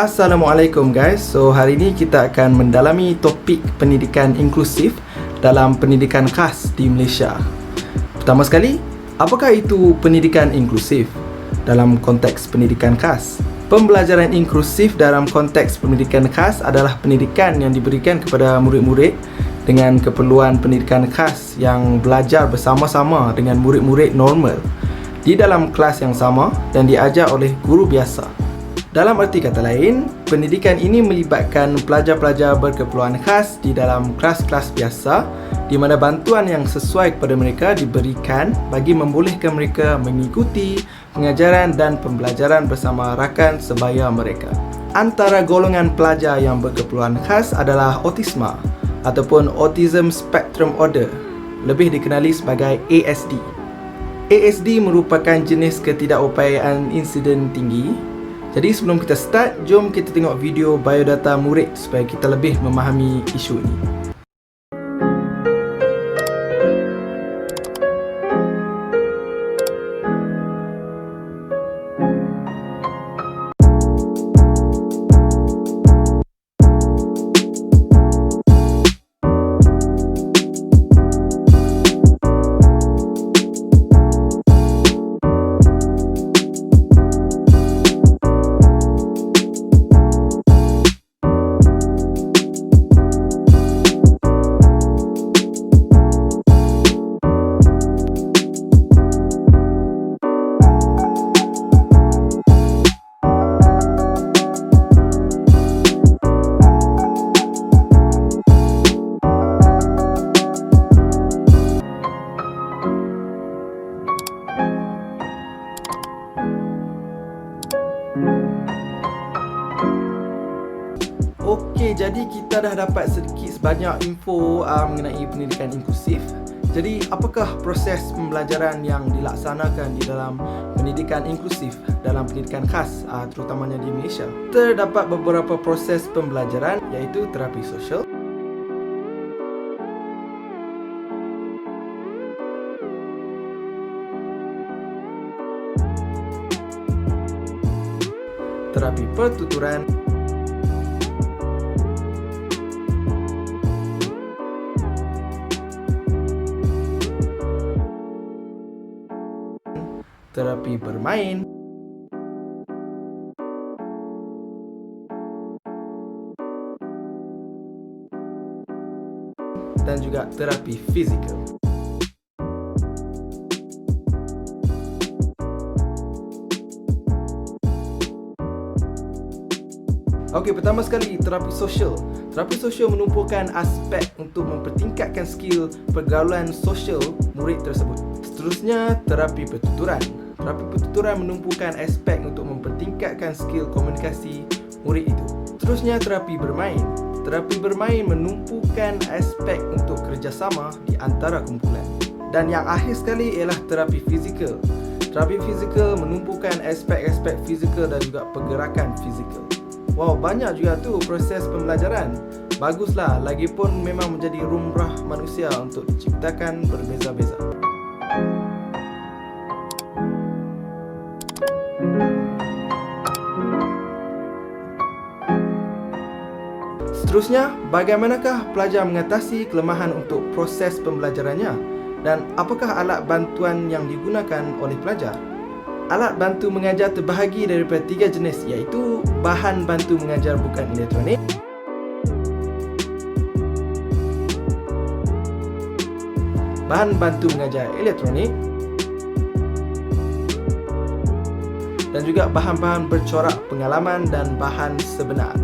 Assalamualaikum guys. So hari ini kita akan mendalami topik pendidikan inklusif dalam pendidikan khas di Malaysia. Pertama sekali, apakah itu pendidikan inklusif dalam konteks pendidikan khas? Pembelajaran inklusif dalam konteks pendidikan khas adalah pendidikan yang diberikan kepada murid-murid dengan keperluan pendidikan khas yang belajar bersama-sama dengan murid-murid normal di dalam kelas yang sama dan diajar oleh guru biasa. Dalam arti kata lain, pendidikan ini melibatkan pelajar-pelajar berkeperluan khas di dalam kelas-kelas biasa di mana bantuan yang sesuai kepada mereka diberikan bagi membolehkan mereka mengikuti pengajaran dan pembelajaran bersama rakan sebaya mereka. Antara golongan pelajar yang berkeperluan khas adalah autisma ataupun Autism Spectrum Order, lebih dikenali sebagai ASD. ASD merupakan jenis ketidakupayaan insiden tinggi. Jadi sebelum kita start, jom kita tengok video biodata murid supaya kita lebih memahami isu ini. Okey, jadi kita dah dapat sedikit sebanyak info mengenai pendidikan inklusif. Jadi, apakah proses pembelajaran yang dilaksanakan di dalam pendidikan inklusif dalam pendidikan khas, terutamanya di Malaysia? Terdapat beberapa proses pembelajaran iaitu terapi sosial, terapi pertuturan, terapi bermain, dan juga terapi fizikal. Okey, pertama sekali terapi sosial. Terapi sosial menumpukan aspek untuk mempertingkatkan skill pergaulan sosial murid tersebut. Seterusnya, terapi pertuturan. Terapi pertuturan menumpukan aspek untuk mempertingkatkan skill komunikasi murid itu. Seterusnya, terapi bermain. Terapi bermain menumpukan aspek untuk kerjasama di antara kumpulan. Dan yang akhir sekali ialah terapi fizikal. Terapi fizikal menumpukan aspek-aspek fizikal dan juga pergerakan fizikal. Wow, banyak juga tu proses pembelajaran. Baguslah, lagipun memang menjadi lumrah manusia untuk diciptakan berbeza-beza. Seterusnya, bagaimanakah pelajar mengatasi kelemahan untuk proses pembelajarannya dan apakah alat bantuan yang digunakan oleh pelajar? Alat bantu mengajar terbahagi daripada 3 jenis iaitu bahan bantu mengajar bukan elektronik, bahan bantu mengajar elektronik, dan juga bahan-bahan bercorak pengalaman dan bahan sebenar.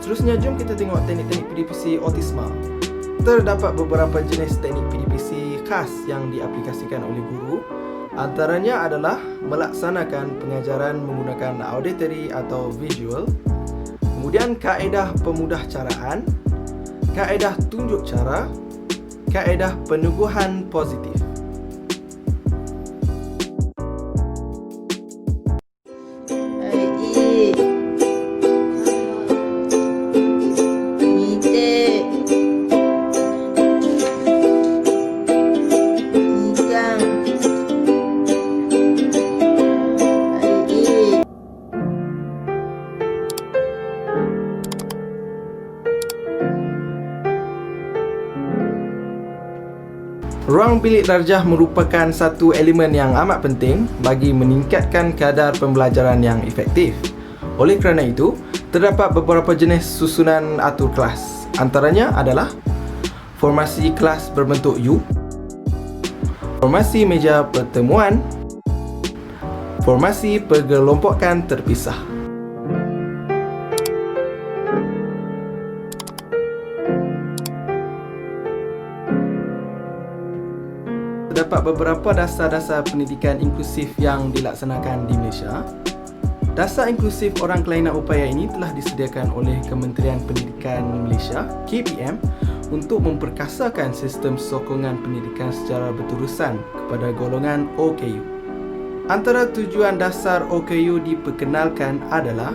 Seterusnya, jom kita tengok teknik-teknik PDPC autisma. Terdapat beberapa jenis teknik PDPC khas yang diaplikasikan oleh guru. Antaranya adalah melaksanakan pengajaran menggunakan auditory atau visual, kemudian kaedah pemudah caraan, kaedah tunjuk cara, kaedah peneguhan positif. Ruang bilik darjah merupakan satu elemen yang amat penting bagi meningkatkan kadar pembelajaran yang efektif. Oleh kerana itu, terdapat beberapa jenis susunan atur kelas. Antaranya adalah formasi kelas berbentuk U, formasi meja pertemuan, formasi pergelompokan terpisah. Terdapat beberapa dasar-dasar pendidikan inklusif yang dilaksanakan di Malaysia. Dasar inklusif orang kelainan upaya ini telah disediakan oleh Kementerian Pendidikan Malaysia (KPM) untuk memperkasakan sistem sokongan pendidikan secara berterusan kepada golongan OKU. Antara tujuan dasar OKU diperkenalkan adalah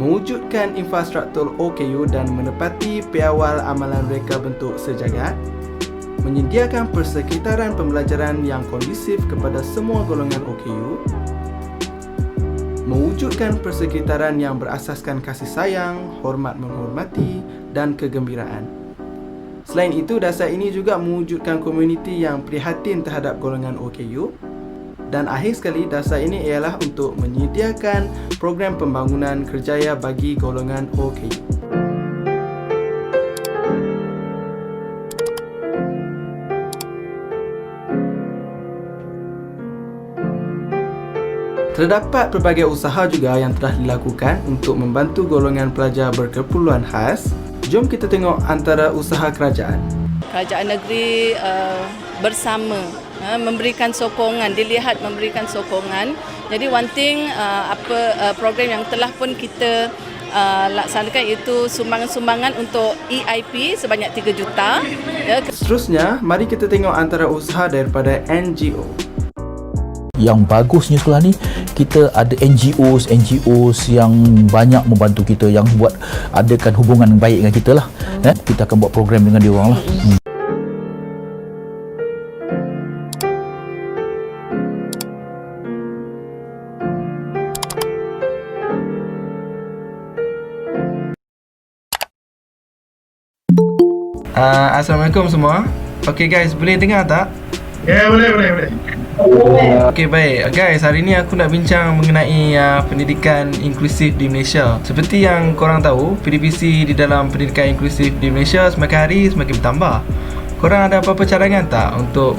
mewujudkan infrastruktur OKU dan menepati piawal amalan reka bentuk sejagat, menyediakan persekitaran pembelajaran yang kondusif kepada semua golongan OKU, mewujudkan persekitaran yang berasaskan kasih sayang, hormat menghormati dan kegembiraan. Selain itu, dasar ini juga mewujudkan komuniti yang prihatin terhadap golongan OKU. Dan akhir sekali, dasar ini ialah untuk menyediakan program pembangunan kerjaya bagi golongan OKU. Terdapat pelbagai usaha juga yang telah dilakukan untuk membantu golongan pelajar berkeperluan khas. Jom kita tengok antara usaha kerajaan. Kerajaan negeri bersama memberikan sokongan, dilihat memberikan sokongan. Jadi one thing program yang telah pun kita laksanakan iaitu sumbangan-sumbangan untuk EIP sebanyak 3 juta. Seterusnya, mari kita tengok antara usaha daripada NGO. Yang bagusnya sekolah ni, kita ada NGOs yang banyak membantu kita, yang buat adakan hubungan baik dengan kita lah. Kita akan buat program dengan dia orang lah. Assalamualaikum semua. Okay guys, boleh dengar tak? Ya, boleh. Okey, baik guys, hari ni aku nak bincang mengenai pendidikan inklusif di Malaysia. Seperti yang korang tahu, PDPC di dalam pendidikan inklusif di Malaysia semakin hari semakin bertambah. Korang ada apa-apa cadangan tak untuk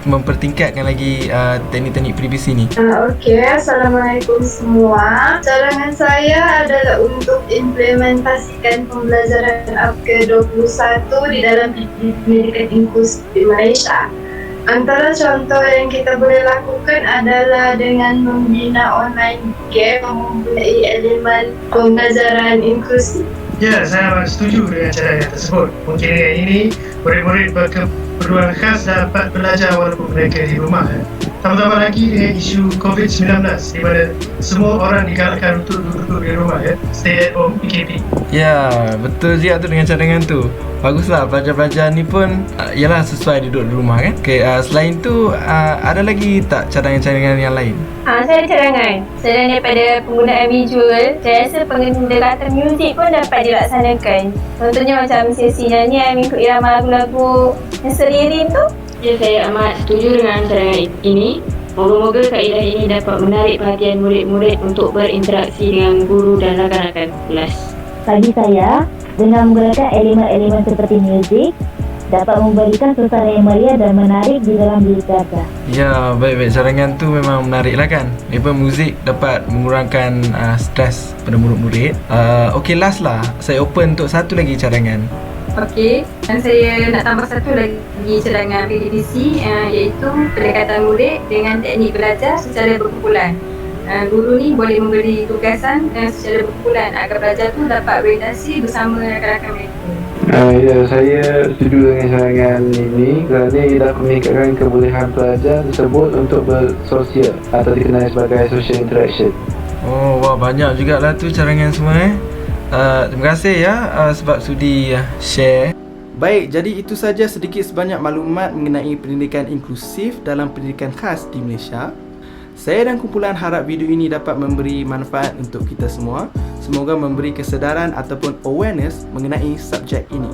mempertingkatkan lagi teknik-teknik PDPC ni? Okey, Assalamualaikum semua. Cadangan saya adalah untuk implementasikan pembelajaran ke-21 di dalam pendidikan inklusif di Malaysia. Antara contoh yang kita boleh lakukan adalah dengan membina online game yang mempunyai elemen pembelajaran inklusif. Ya, saya setuju dengan cadangan tersebut. Mungkin dengan ini, murid-murid berkeperluan khas dapat belajar walaupun mereka di rumah. Tambah-tambah lagi dengan isu COVID-19 di mana semua orang digalakkan untuk duduk di rumah, stay at home, PKP. Ya, betul je tu dengan cadangan tu. Baguslah, pelajar-pelajar ni pun ialah sesuai duduk di rumah kan. Okay, selain tu ada lagi tak cadangan-cadangan yang lain? Saya ada cadangan. Selain daripada penggunaan visual, saya rasa pendekatan muzik pun dapat dilaksanakan. Contohnya macam sesi nyanyian mengikut irama lagu-lagu yang seiring tu. Ya, saya amat setuju dengan cadangan ini. Moga-moga kaedah ini dapat menarik perhatian murid-murid untuk berinteraksi dengan guru dan rakan-rakan kelas. Bagi saya, dengan menggunakan elemen-elemen seperti muzik, dapat memberikan suasana yang meriah dan menarik di dalam bilik darjah. Ya, baik-baik. Cadangan tu memang menarik lah kan. Daripada muzik dapat mengurangkan stres pada murid-murid. Okay, last lah. Saya open untuk satu lagi cadangan. Okey, dan saya nak tambah satu lagi cadangan PDPC iaitu pendekatan murid dengan teknik belajar secara berkumpulan. Guru ni boleh memberi tugasan secara berkumpulan agar pelajar tu dapat berinteraksi bersama rakan-rakan mereka. Ya, saya setuju dengan cadangan ini kerana ia dapat meningkatkan kebolehan pelajar tersebut untuk bersosial atau dikenali sebagai social interaction. Oh, wah, banyak jugalah tu cadangan semua terima kasih ya sebab sudi share. Baik, jadi itu saja sedikit sebanyak maklumat mengenai pendidikan inklusif dalam pendidikan khas di Malaysia. Saya dan kumpulan harap video ini dapat memberi manfaat untuk kita semua. Semoga memberi kesedaran ataupun awareness mengenai subjek ini.